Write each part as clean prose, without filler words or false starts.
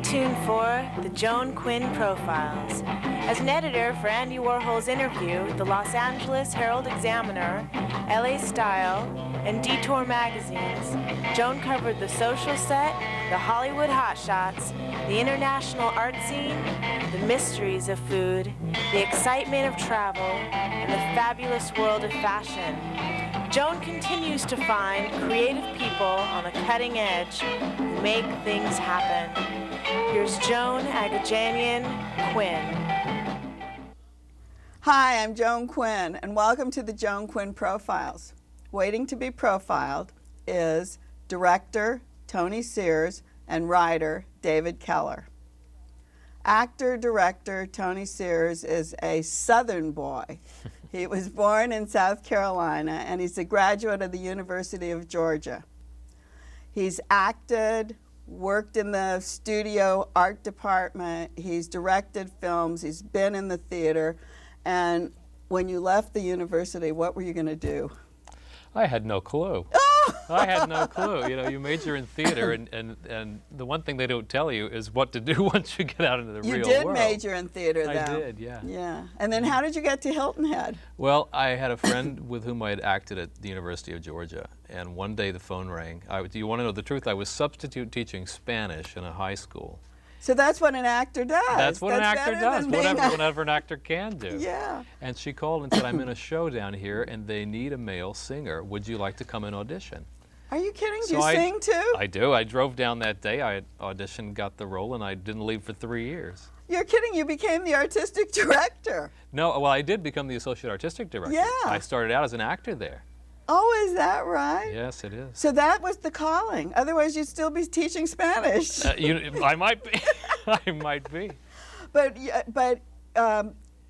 tuned for the Joan Quinn Profiles. As an editor for Andy Warhol's Interview, the Los Angeles Herald-Examiner, LA Style, and Detour magazines, Joan covered the social set, the Hollywood hotshots, the international art scene, the mysteries of food, the excitement of travel, and the fabulous world of fashion. Joan continues to find creative people on the cutting edge who make things happen. Here's Joan Agajanian Quinn. Hi, I'm Joan Quinn, and welcome to the Joan Quinn Profiles. Waiting to be profiled is director Tony Sears and writer David Keller. Actor-director Tony Sears is a Southern boy. He was born in South Carolina, and he's a graduate of the University of Georgia. He's acted, worked in the studio art department, he's directed films, he's been in the theater, and when you left the university, what were you going to do? I had no clue. I had no clue. You know, you major in theater, and the one thing they don't tell you is what to do once you get out into the real world. You did major in theater, though. I did, yeah. Yeah. And then how did you get to Hilton Head? Well, I had a friend with whom I had acted at the University of Georgia, and one day the phone rang. Do you want to know the truth? I was substitute teaching Spanish in a high school. So that's what an actor does. That's what an actor does, whatever an actor can do. Yeah. And she called and said, I'm in a show down here, and they need a male singer. Would you like to come and audition? Are you kidding? Do you sing too? I do. I drove down that day. I auditioned, got the role, and I didn't leave for 3 years. You're kidding. You became the artistic director. No, well, I did become the associate artistic director. Yeah. I started out as an actor there. Oh, is that right? Yes, it is. So that was the calling. Otherwise, you'd still be teaching Spanish. I might be. I might be. But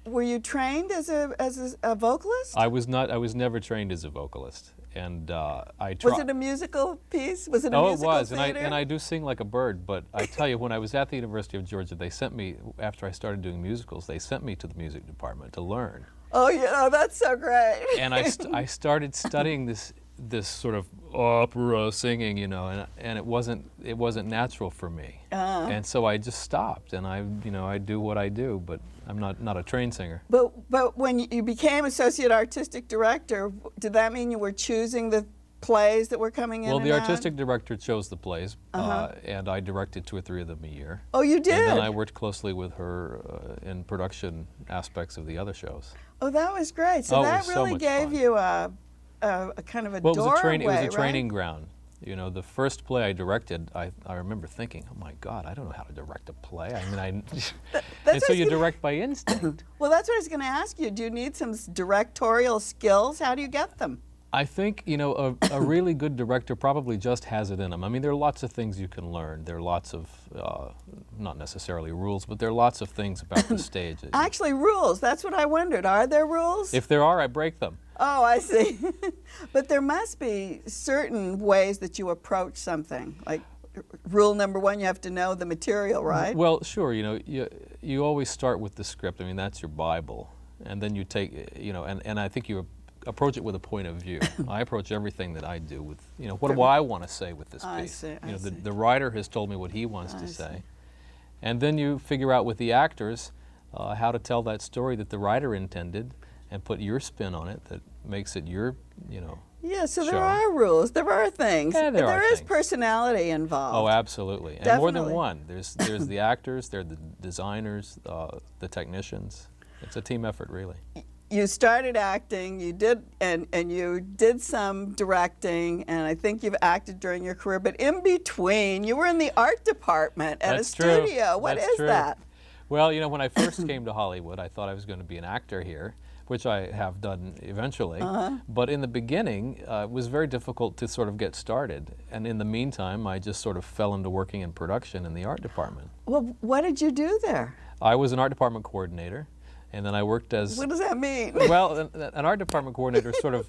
were you trained as a vocalist? I was not. I was never trained as a vocalist, and I tried. Was it a musical piece? Was it a musical it was, theater? and I do sing like a bird. But I tell you, when I was at the University of Georgia, they sent me after I started doing musicals. They sent me to the music department to learn. Oh, yeah, that's so great. And I started studying this sort of opera singing, you know, and it wasn't natural for me. And so I just stopped, and I do what I do, but I'm not a trained singer. But when you became associate artistic director, did that mean you were choosing the plays that were coming in? Well, the and artistic director chose the plays, and I directed 2 or 3 of them a year. Oh, you did? And then I worked closely with her in production aspects of the other shows. Oh, that was great. So that really gave you a kind of a doorway, it was a training ground. You know, the first play I directed, I remember thinking, oh my God, I don't know how to direct a play. I mean, and so you direct by instinct. Well, that's what I was going to ask you. Do you need some directorial skills? How do you get them? I think, you know, a really good director probably just has it in them. I mean, there are lots of things you can learn. There are lots of, not necessarily rules, but there are lots of things about the stage. Actually, rules. That's what I wondered. Are there rules? If there are, I break them. Oh, I see. But there must be certain ways that you approach something. Like rule number 1, you have to know the material, right? Well, sure. You know, you always start with the script. I mean, that's your Bible. And then you take, you know, and I think you approach it with a point of view. I approach everything that I do with, you know, what do I want to say with this piece? The writer has told me what he wants to say. And then you figure out with the actors how to tell that story that the writer intended and put your spin on it that makes it your, you know, yeah, so show. there are rules, there are things. Yeah, there is personality involved. Oh, absolutely. And Definitely. more than one. There's the actors, there are the designers, the technicians. It's a team effort, really. You started acting, you did, and you did some directing, and I think you've acted during your career, but in between, you were in the art department at a studio. What is that? Well, you know, when I first came to Hollywood, I thought I was going to be an actor here, which I have done eventually. But in the beginning, it was very difficult to sort of get started. And in the meantime, I just sort of fell into working in production in the art department. Well, what did you do there? I was an art department coordinator. And then I worked as... What does that mean? Well, an art department coordinator sort of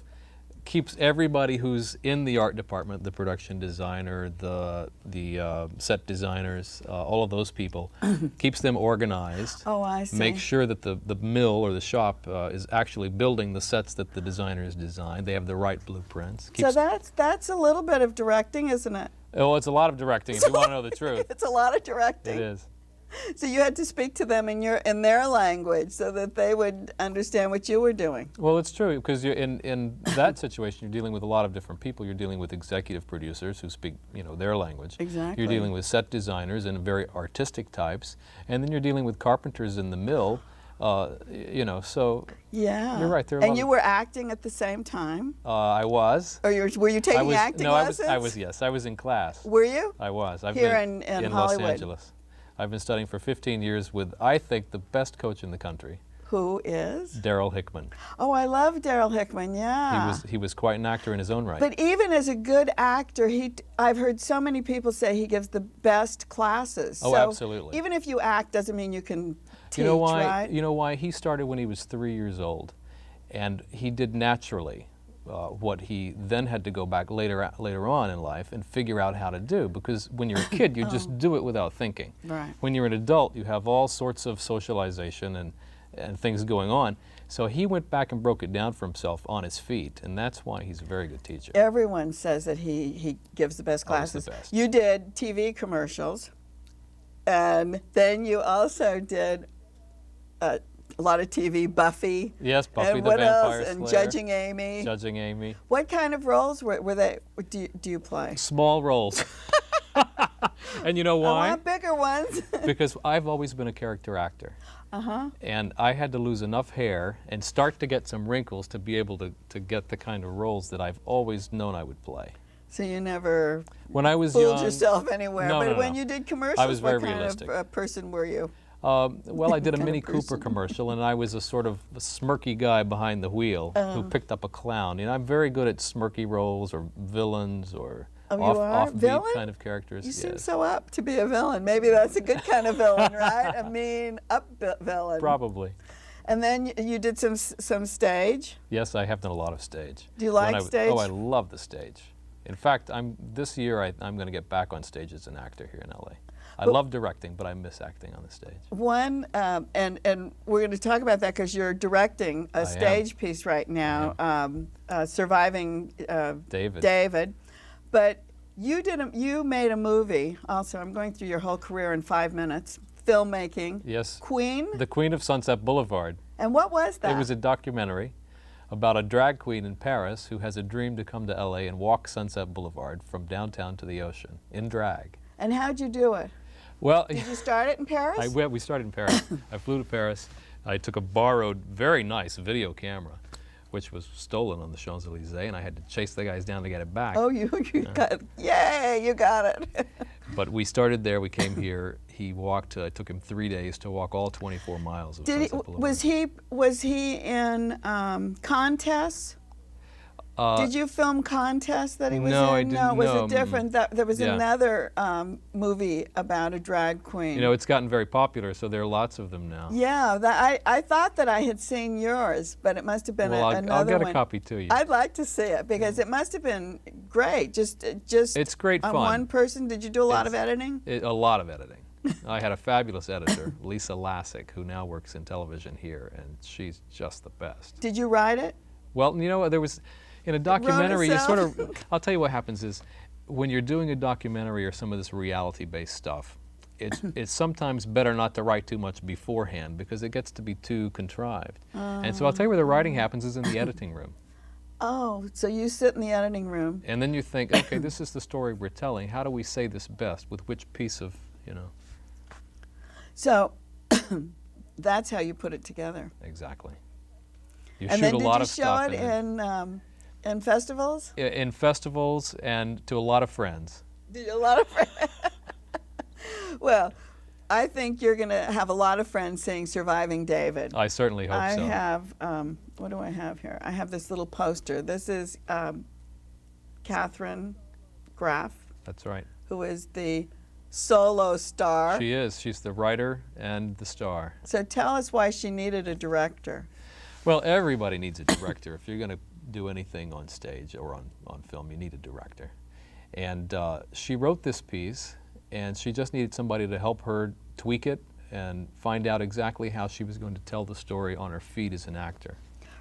keeps everybody who's in the art department, the production designer, the set designers, all of those people, keeps them organized. Oh, I see. Makes sure that the mill or the shop is actually building the sets that the designers designed. They have the right blueprints. So that's a little bit of directing, isn't it? Well, it's a lot of directing if you want to know the truth. It's a lot of directing. It is. So you had to speak to them in their language so that they would understand what you were doing. Well, it's true, because you're in that situation, you're dealing with a lot of different people. You're dealing with executive producers who speak, their language. Exactly. You're dealing with set designers and very artistic types, and then you're dealing with carpenters in the mill. So Yeah. you're right. And you were acting at the same time? I was. Or were you taking acting lessons? I was in class. Were you? I was. I've Here been in Los Hollywood. Angeles. I've been studying for 15 years with, I think, the best coach in the country. Who is? Daryl Hickman. Oh, I love Daryl Hickman, yeah. He was quite an actor in his own right. But even as a good actor, I've heard so many people say he gives the best classes. Oh, so absolutely. Even if you act doesn't mean you can teach, You know why? right? You know why? He started when he was 3 years old, and he did naturally what he then had to go back later on in life and figure out how to do. Because when you're a kid, you just do it without thinking. Right. When you're an adult, you have all sorts of socialization and things going on. So he went back and broke it down for himself on his feet, and that's why he's a very good teacher. Everyone says that he gives the best Always classes. the best. You did TV commercials, and then you also did a lot of TV, Buffy. Yes, Buffy and the what Vampire else? And Slayer. Judging Amy. Judging Amy. What kind of roles were they? Do you play? Small roles. And you know why? I want bigger ones. Because I've always been a character actor. Uh-huh. And I had to lose enough hair and start to get some wrinkles to be able to get the kind of roles that I've always known I would play. So you never When I was fooled young, yourself anywhere. No, but no, when no. you did commercials, I was very what kind realistic. of person were you? well, I did a Kind of Mini Cooper person. commercial, and I was a sort of a smirky guy behind the wheel who picked up a clown. I'm very good at smirky roles or villains or Oh, you are? offbeat Villain? kind of characters. You seem yes. so up to be a villain. Maybe that's a good kind of villain, right? A mean, villain. Probably. And then you did some stage. Yes, I have done a lot of stage. Do you like stage? Oh, I love the stage. In fact, this year I'm going to get back on stage as an actor here in LA. I love directing, but I miss acting on the stage. And we're going to talk about that because you're directing a stage piece right now, Surviving David. But you made a movie also. I'm going through your whole career in 5 minutes. Filmmaking. Yes. Queen. The Queen of Sunset Boulevard. And what was that? It was a documentary about a drag queen in Paris who has a dream to come to LA and walk Sunset Boulevard from downtown to the ocean in drag. And how'd you do it? Well, Did you start it in Paris? we started in Paris. I flew to Paris. I took a borrowed, very nice video camera, which was stolen on the Champs-Elysees, and I had to chase the guys down to get it back. Oh, you got it. Yay, you got it. But we started there. We came here. He walked. It took him 3 days to walk all 24 miles of Sunset Boulevard. Was he in contests? Did you film contests that he was no, in? I didn't. No, was no. it different? There was another movie about a drag queen. It's gotten very popular, so there are lots of them now. Yeah, I thought that I had seen yours, but it must have been Well, another I'll get one. a copy to you. I'd like to see it because it must have been great. Just It's great fun. One person. Did you do a lot of editing? A lot of editing. I had a fabulous editor, Lisa Lassick, who now works in television here, and she's just the best. Did you write it? Well, there was, in a documentary, you sort itself? of, I'll tell you what happens is, when you're doing a documentary or some of this reality-based stuff, it's sometimes better not to write too much beforehand because it gets to be too contrived. And so I'll tell you where the writing happens is in the editing room. Oh, so you sit in the editing room. And then you think, okay, this is the story we're telling. How do we say this best? With which piece of, So that's how you put it together. Exactly. You And shoot then a lot of did you show stuff it in festivals? in festivals and to a lot of friends. Did you a lot of friends? Well, I think you're going to have a lot of friends saying Surviving David. I certainly hope I so. have, what do I have here? I have this little poster. This is Catherine Graff, That's right. who is the solo star. She is. She's the writer and the star. So tell us why she needed a director. Well, everybody needs a director. If you're going to do anything on stage or on film, you need a director. And she wrote this piece, and she just needed somebody to help her tweak it and find out exactly how she was going to tell the story on her feet as an actor.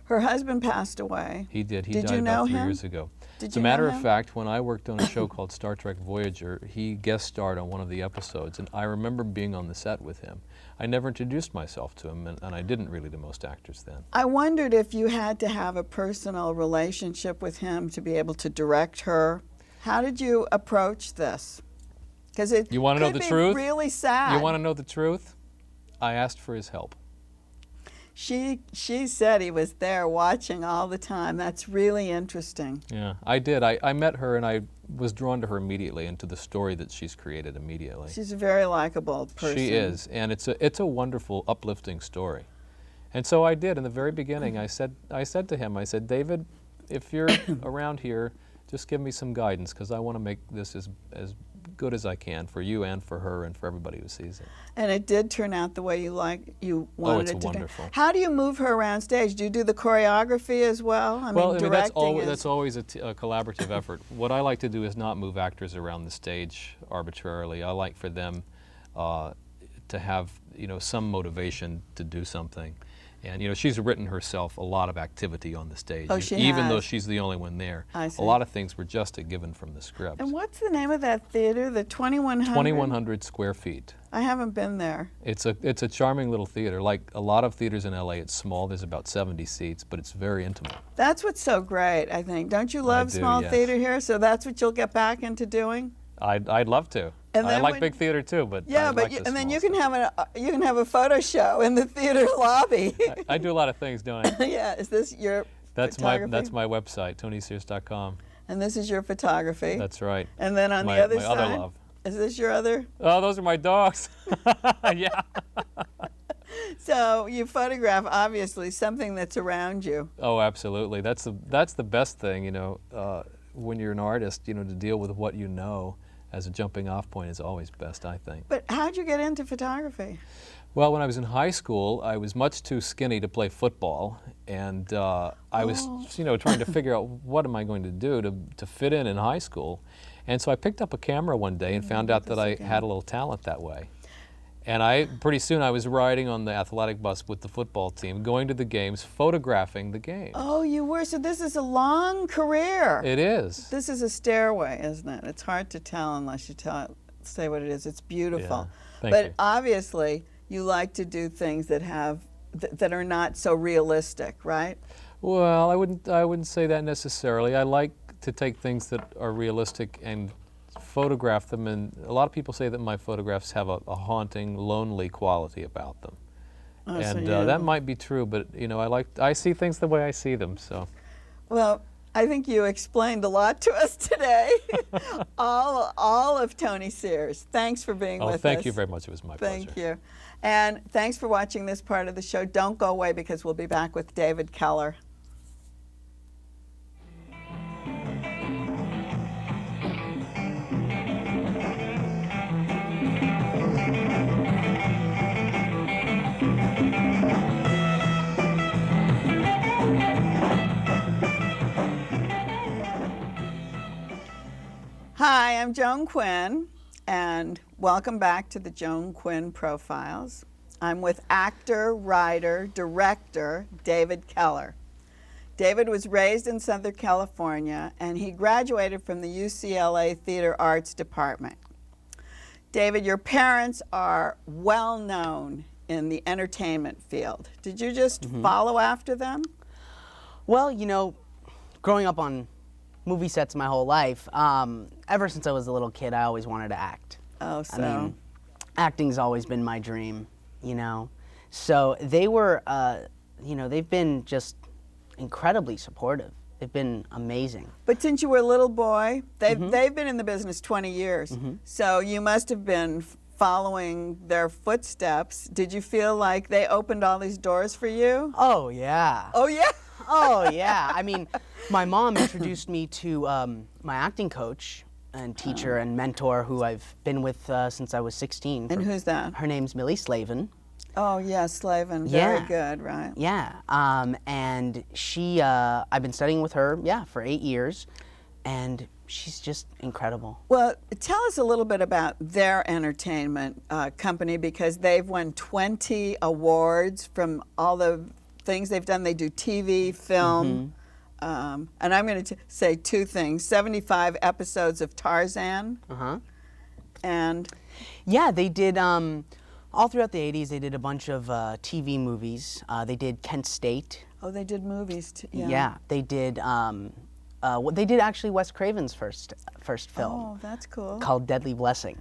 Her husband passed away. He did. He Did died you know about 3 him? years ago. Did As you a matter know of him? fact, when I worked on a show called Star Trek Voyager, he guest starred on one of the episodes, and I remember being on the set with him. I never introduced myself to him, and I didn't really to most actors then. I wondered if you had to have a personal relationship with him to be able to direct her. How did you approach this? Because it You wanna know could the be truth? really sad. You want to know the truth? I asked for his help. She said he was there watching all the time. That's really interesting. Yeah, I did. I met her, and I was drawn to her immediately and to the story that she's created immediately. She's a very likable person. She is, and it's a wonderful, uplifting story. And so I did. In the very beginning, I said to him, I said, David, if you're around here, just give me some guidance, because I want to make this as good as I can for you and for her and for everybody who sees it. And it did turn out the way you wanted it's it to. wonderful. How do you move her around stage? Do you do the choreography as well? I mean, that's directing always a collaborative effort. What I like to do is not move actors around the stage arbitrarily. I like for them to have some motivation to do something. And she's written herself a lot of activity on the stage. Oh, she even has. though she's the only one there. I see. A lot of things were just given from the script. And what's the name of that theater? The 2100? 2,100 square feet. I haven't been there. It's a charming little theater. Like a lot of theaters in LA, it's small. There's about 70 seats, but it's very intimate. That's what's so great, I think. Don't you love do, small yes. theater here? So that's what you'll get back into doing? I'd love to. And I then like when- big theater too, but Yeah, I but like the and then small you can stuff. have a photo show in the theater lobby. I do a lot of things, don't I? Yeah, is this your photography? That's my website, TonySears.com. And this is your photography. That's right. And then on my, the other my side, other love. is this your other? Oh, those are my dogs. Yeah. So you photograph obviously something that's around you. Oh, absolutely. That's the best thing, when you're an artist, to deal with what you know as a jumping off point is always best, I think. But how'd you get into photography? Well, when I was in high school, I was much too skinny to play football, and I was, trying to figure out what am I going to do to fit in high school. And so I picked up a camera one day and found out that I had a little talent that way. And pretty soon I was riding on the athletic bus with the football team, going to the games, photographing the games. Oh, you were. So this is a long career. It is. This is a stairway, isn't it? It's hard to tell unless you say what it is. It's beautiful. Yeah. Thank But you. obviously, you like to do things that that are not so realistic, right? Well, I wouldn't say that necessarily. I like to take things that are realistic and photograph them, and a lot of people say that my photographs have a haunting, lonely quality about them. Oh, so And you- that might be true, but I see things the way I see them. So Well, I think you explained a lot to us today. all of Tony Sears. Thanks for being with us. thank you very much. It was my pleasure. Thank you. And thanks for watching this part of the show. Don't go away because we'll be back with David Keller. Hi, I'm Joan Quinn, and welcome back to the Joan Quinn Profiles. I'm with actor, writer, director David Keller. David was raised in Southern California, and he graduated from the UCLA Theater Arts Department. David, your parents are well known in the entertainment field. Did you just follow after them? Well, growing up on movie sets my whole life, ever since I was a little kid, I always wanted to act. Oh, so. I mean, acting's always been my dream, So they were, they've been just incredibly supportive. They've been amazing. But since you were a little boy, they've been in the business 20 years. So you must have been following their footsteps. Did you feel like they opened all these doors for you? Oh, yeah. Oh, yeah? Oh, yeah. I mean, my mom introduced me to my acting coach and teacher and mentor who I've been with since I was 16. And who's that? Her name's Millie Slavin. Oh, yeah, Slavin. Yeah. Very good, right? Yeah, and she, I've been studying with her, for 8 years, and she's just incredible. Well, tell us a little bit about their entertainment company, because they've won 20 awards from all the things they've done. They do TV, film, and I'm going to say two things: 75 episodes of Tarzan, and yeah, they did. All throughout the 80s, they did a bunch of TV movies. They did Kent State. oh, they did movies too. Yeah, they did. They did actually Wes Craven's first film. Oh, that's cool. Called Deadly Blessing.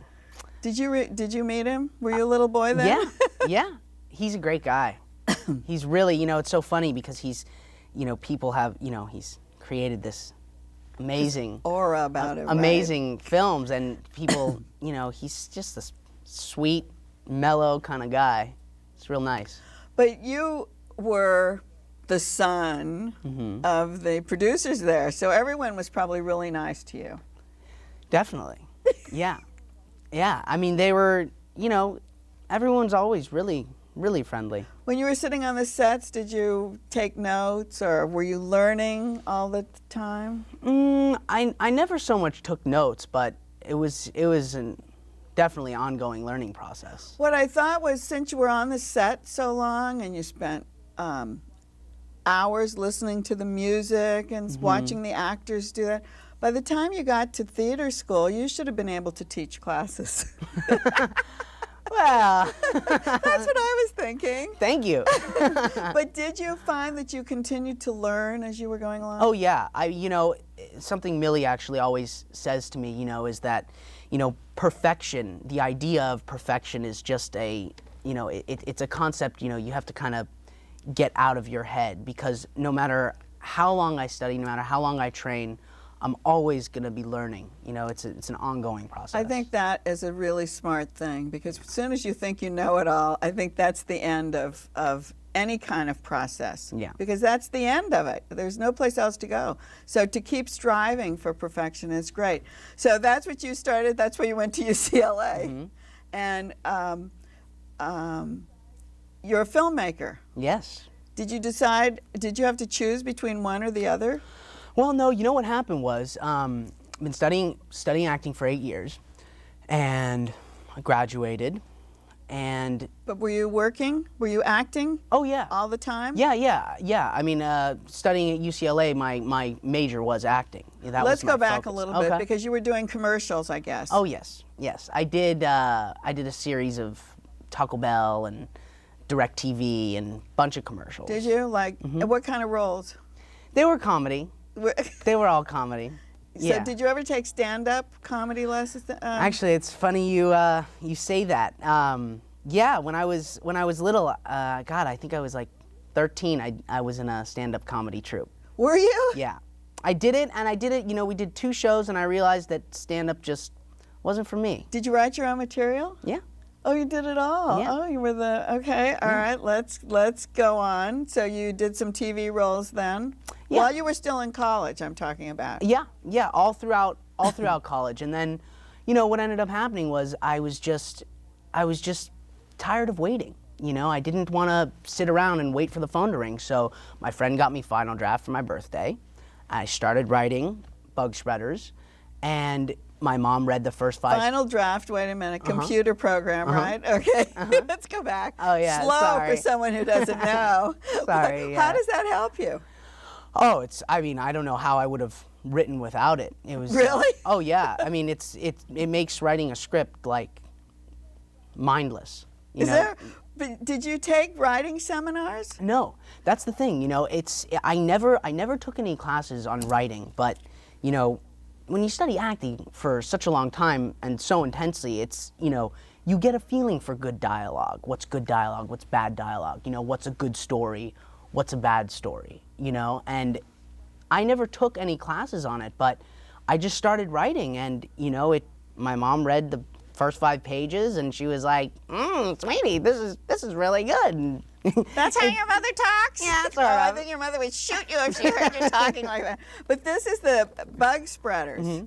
Did you meet him? Were you a little boy then? Yeah, yeah. He's a great guy. He's really, it's so funny because he's, people have, he's created this amazing aura about him. Amazing films, and people, he's just this sweet, mellow kind of guy. It's real nice. But you were the son of the producers there, so everyone was probably really nice to you. Definitely. Yeah. Yeah. I mean, they were, everyone's always really, really friendly. When you were sitting on the sets, did you take notes, or were you learning all the time? I never so much took notes, but it was definitely an ongoing learning process. What I thought was, since you were on the set so long and you spent hours listening to the music and watching the actors do that, by the time you got to theater school, you should have been able to teach classes. Well, that's what I was thinking. Thank you. But did you find that you continued to learn as you were going along? Oh yeah, something Millie actually always says to me, is that, perfection, the idea of perfection is just it's a concept, you have to kind of get out of your head, because no matter how long I study, no matter how long I train, I'm always going to be learning. It's an ongoing process. I think that is a really smart thing, because as soon as you think you know it all, I think that's the end of any kind of process. Yeah. Because that's the end of it. There's no place else to go. So to keep striving for perfection is great. So that's what you started. That's why you went to UCLA. And you're a filmmaker. Yes. Did you have to choose between one or the other? Well, no, what happened was, I've been studying acting for 8 years, and I graduated, and... But were you working? Were you acting? Oh, yeah. All the time? Yeah. I mean, studying at UCLA, my major was acting. Let's go back focus. a little bit, because you were doing commercials, I guess. Oh, yes. I did a series of Taco Bell and DirecTV and a bunch of commercials. Did you? What kind of roles? They were comedy. They were all comedy. So did you ever take stand-up comedy lessons? Actually, it's funny you say that. Yeah, when I was little, God, I think I was like 13. I was in a stand-up comedy troupe. Were you? Yeah, I did it, and I did it. We did 2 shows, and I realized that stand-up just wasn't for me. Did you write your own material? Yeah. Oh, you did it all. Yeah. Oh, you were okay. All right, let's go on. So you did some TV roles then. Yeah. While you were still in college, I'm talking about. Yeah, all throughout college, and then, what ended up happening was I was just tired of waiting. I didn't want to sit around and wait for the phone to ring. So my friend got me Final Draft for my birthday. I started writing Bug Spreaders, and my mom read the first 5. Final Draft, wait a minute, computer program, right? Okay, let's go back. Oh, yeah, Slow sorry. for someone who doesn't know. Sorry, How does that help you? Oh, I don't know how I would have written without it. It was Really? Oh yeah. I mean, it makes writing a script like mindless. But did you take writing seminars? No, that's the thing. I never took any classes on writing, but when you study acting for such a long time and so intensely, it's you get a feeling for good dialogue. What's good dialogue? What's bad dialogue? What's a good story? What's a bad story? And I never took any classes on it, but I just started writing, and my mom read the first 5 pages, and she was like, "Sweetie, this is really good." And that's how your mother talks? Yeah, that's all right. I think your mother would shoot you if she heard you talking like that. But this is the Bug Spreaders.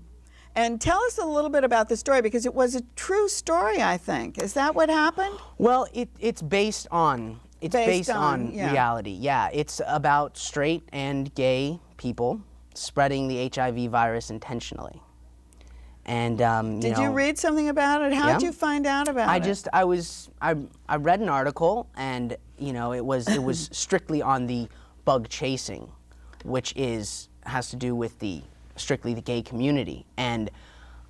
And tell us a little bit about the story, because it was a true story, I think. Is that what happened? Well, it's based on yeah. reality. Yeah, it's about straight and gay people spreading the HIV virus intentionally. And Did you read something about it? How did you find out about it? I read an article, and it was strictly on the bug chasing, which has to do with strictly the gay community. And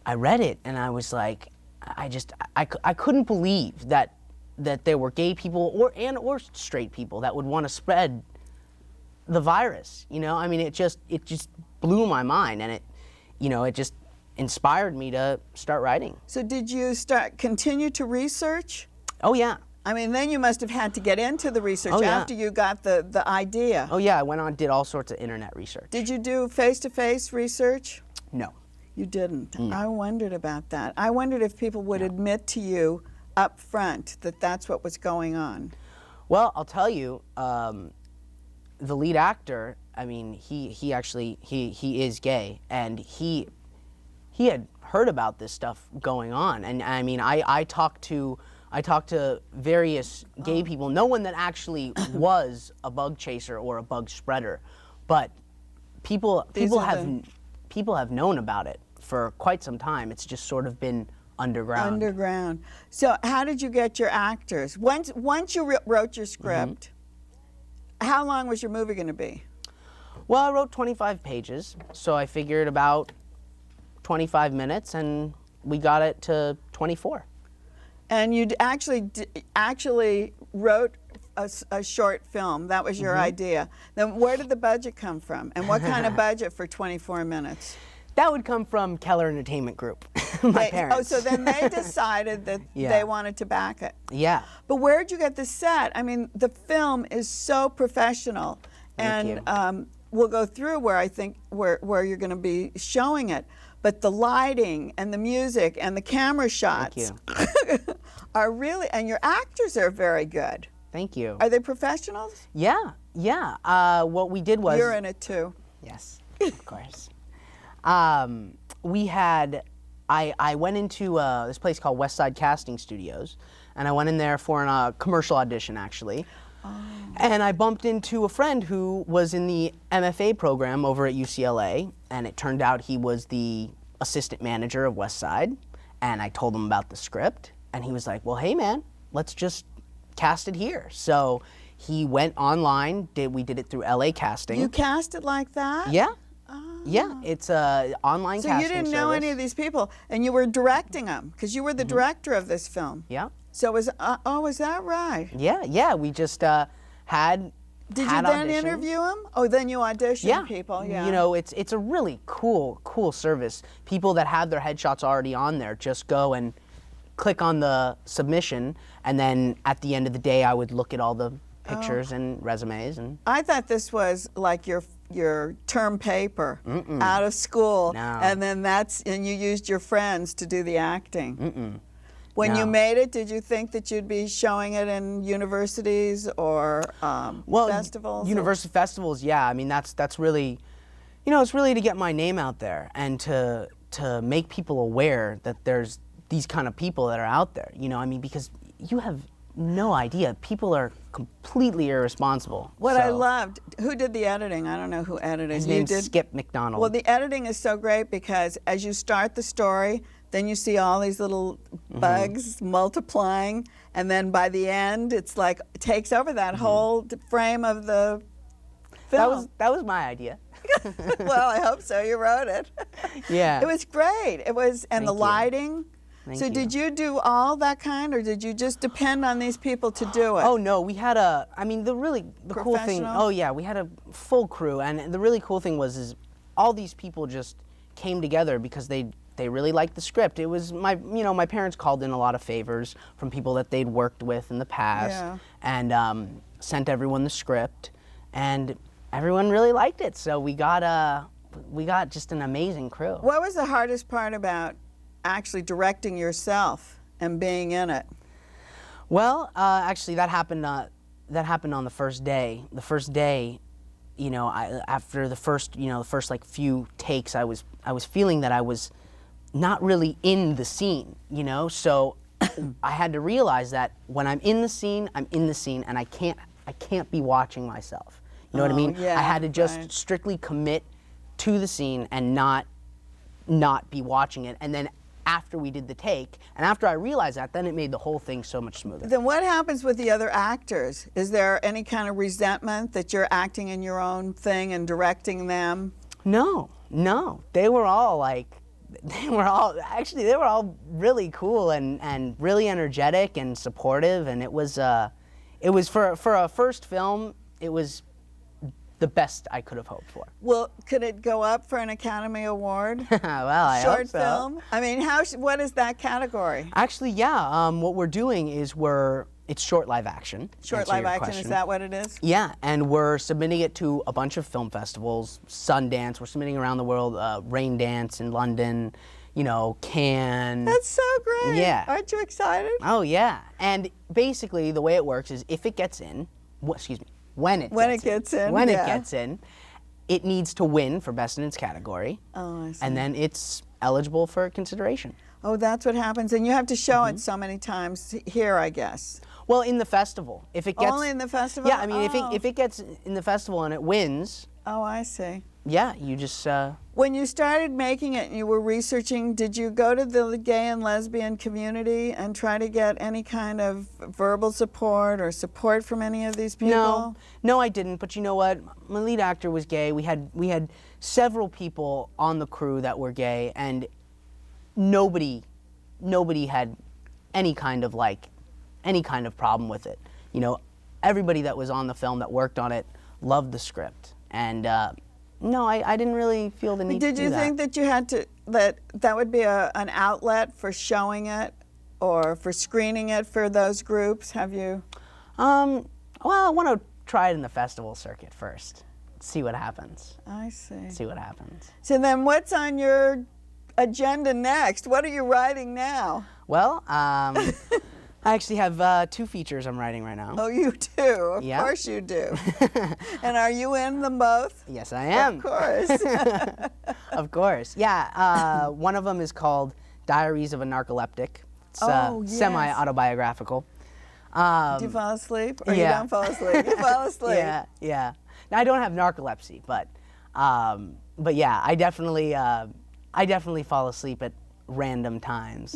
I read it, and I was like, I couldn't believe that there were gay people or straight people that would want to spread the virus. I mean, it just blew my mind, and it just inspired me to start writing. So did you continue to research? Oh yeah. I mean, then you must have had to get into the research Oh, yeah. after you got the idea. Oh yeah, I went on, did all sorts of internet research. Did you do face-to-face research? No. You didn't. I wondered about that. I wondered if people would admit to you up front that that's what was going on. Well, I'll tell you, the lead actor, I mean, he actually is gay, and he had heard about this stuff going on, and I mean, I talked to various gay people, no one that actually was a bug chaser or a bug spreader, but people have known about it for quite some time. It's just sort of been underground. Underground. So how did you get your actors? Once you wrote your script, how long was your movie going to be? Well, I wrote 25 pages, so I figured about 25 minutes, and we got it to 24. And you actually wrote a short film. That was your idea. Then where did the budget come from? And what kind of budget for 24 minutes? That would come from Keller Entertainment Group, my parents. Oh, so then they decided that they wanted to back it. Yeah. But where'd you get the set? I mean, the film is so professional. Thank you. We'll go through where I think where you're going to be showing it. But the lighting and the music and the camera shots are really, and your actors are very good. Thank you. Are they professionals? Yeah, yeah. What we did was... You're in it too. Yes, of course. I went into this place called West Side Casting Studios, and I went in there for a commercial audition, actually. And I bumped into a friend who was in the MFA program over at UCLA, and it turned out he was the assistant manager of West Side, and I told him about the script, and he was like, well, hey man, let's just cast it here. So he went online, we did it through LA Casting. You cast it like that? Yeah. Yeah, it's an online casting service. So you didn't know any of these people, and you were directing them, because you were the director of this film. Yeah. So was that right? Yeah, we just had Did you then auditions. interview them? Oh, then you auditioned people, yeah. It's a really cool service. People that have their headshots already on there just go and click on the submission, and then at the end of the day, I would look at all the pictures and resumes. And I thought this was like your term paper out of school, No. and then and you used your friends to do the acting. When you No. made it, did you think that you'd be showing it in universities or festivals? University festivals, yeah. I mean, that's really, it's really to get my name out there and to make people aware that there's these kind of people that are out there. I mean, because you have no idea. People are completely irresponsible. What I loved, who did the editing? I don't know who edited. His You name's did? Skip McDonald. Well, the editing is so great because as you start the story, then you see all these little bugs multiplying, and then by the end, it's like it takes over that whole frame of the film. that was my idea. Well, I hope so. You wrote it. Yeah. It was great. It was, and the Thank you. lighting. Thank So you. did you do all that kind, or did you just depend on these people to do it? Oh no, we had the cool thing. Professional? Oh yeah, we had a full crew, and the really cool thing is all these people just came together because they really liked the script. It was my parents called in a lot of favors from people that they'd worked with in the past, and sent everyone the script, and everyone really liked it. So we got just an amazing crew. What was the hardest part about actually directing yourself and being in it? Well, actually, that happened on the first day. The first day, after the first like few takes, I was feeling that I was not really in the scene, So I had to realize that when I'm in the scene, and I can't be watching myself. You know what I mean? Yeah, I had to just right. strictly commit to the scene and not not be watching it. And then after we did the take, and after I realized that, then it made the whole thing so much smoother. Then what happens with the other actors? Is there any kind of resentment that you're acting in your own thing and directing them? No. They were all like, they were all really cool and really energetic and supportive, and it was for a first film, it was the best I could have hoped for. Well, could it go up for an Academy Award? Well, I Short hope so. film? I mean, what is that category? Actually, yeah. What we're doing is it's short live action. Short answer your live action, question. is that what it is? Yeah, and we're submitting it to a bunch of film festivals. Sundance, we're submitting around the world. Rain Dance in London, Cannes. That's so great. Yeah. Aren't you excited? Oh yeah, and basically the way it works is if it gets in, when it gets in, it needs to win for best in its category. Oh, I see. And then it's eligible for consideration. Oh, that's what happens. And you have to show it so many times here, I guess. Well, in the festival, if it gets Only in the festival? Yeah, I mean, Oh. if it gets in the festival and it wins, Oh, I see. yeah, you just When you started making it and you were researching, did you go to the gay and lesbian community and try to get any kind of verbal support or support from any of these people? No, I didn't. But you know what? My lead actor was gay. We had several people on the crew that were gay, and nobody had any kind of problem with it. Everybody that was on the film that worked on it loved the script, and no, I didn't really feel the need to do that. Did you think that you had to that would be an outlet for showing it or for screening it for those groups? Have you? Well, I want to try it in the festival circuit first. See what happens. I see. See what happens. So then, what's on your agenda next? What are you writing now? Well, I actually have 2 features I'm writing right now. Oh, you do. Of Yeah. course you do. And are you in them both? Yes, I am. Of course. Of course. Yeah. One of them is called Diaries of a Narcoleptic. It's Oh, yes. semi-autobiographical. Do you fall asleep? Or yeah. you don't fall asleep? You fall asleep. Yeah. Now, I don't have narcolepsy, but yeah, I definitely fall asleep at random times.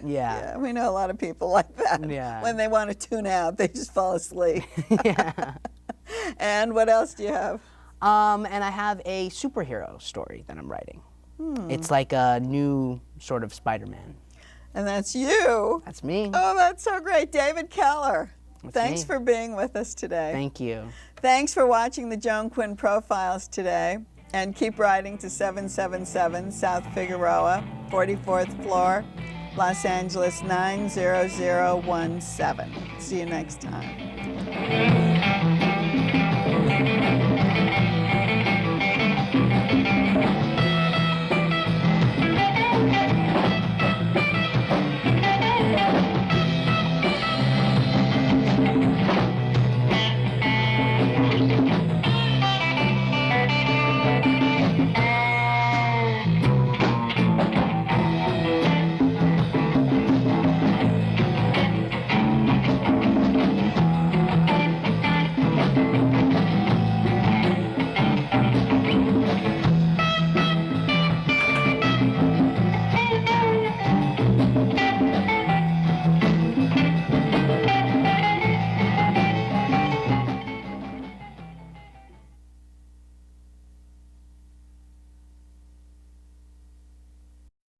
Yeah, we know a lot of people like that. Yeah. When they want to tune out, they just fall asleep. Yeah. And what else do you have? And I have a superhero story that I'm writing. It's like a new sort of Spider-Man. And that's you. That's me. Oh, that's so great. David Keller. Thanks me. for being with us today. Thank you. Thanks for watching the Joan Quinn Profiles today. And keep writing to 777 South Figueroa, 44th floor, Los Angeles 90017. See you next time.